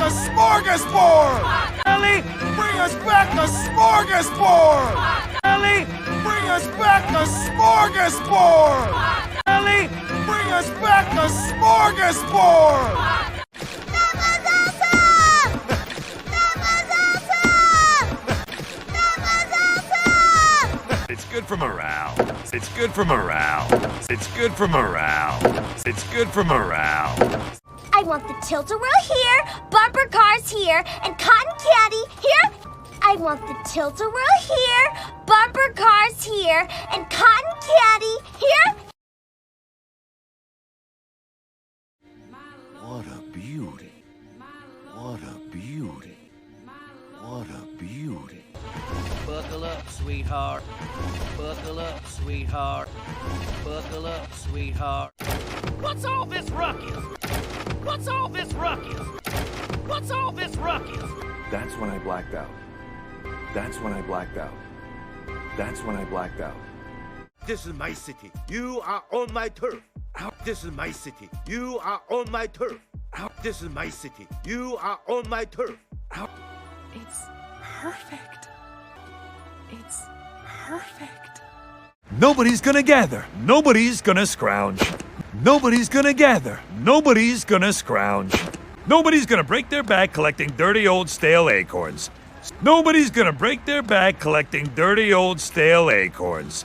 a smorgasbord! Ellie, bring us back a smorgasbord! Ellie, bring us back a smorgasbord! Ellie, bring us back a smorgasbord! That was awesome! That was awesome! That was awesome! It's good for morale. It's good for morale. It's good for morale. It's good for morale. I want the tilt-a-whirl here, bumper cars here, and cotton candy here. I want the tilt-a-whirl here, bumper cars here, and cotton candy here. What a beauty. What a beauty. What a beauty. Buckle up, sweetheart. Buckle up, sweetheart. Buckle up, sweetheart. What's all this ruckus? What's all this ruckus? What's all this ruckus? That's when I blacked out. That's when I blacked out. That's when I blacked out. This is my city. You are on my turf. This is my city. You are on my turf. This is my city. You are on my turf. It's perfect. It's perfect. Nobody's gonna gather. Nobody's gonna scrounge. Nobody's gonna gather. Nobody's gonna scrounge. Nobody's gonna break their back collecting dirty old stale acorns. Nobody's gonna break their back collecting dirty old stale acorns.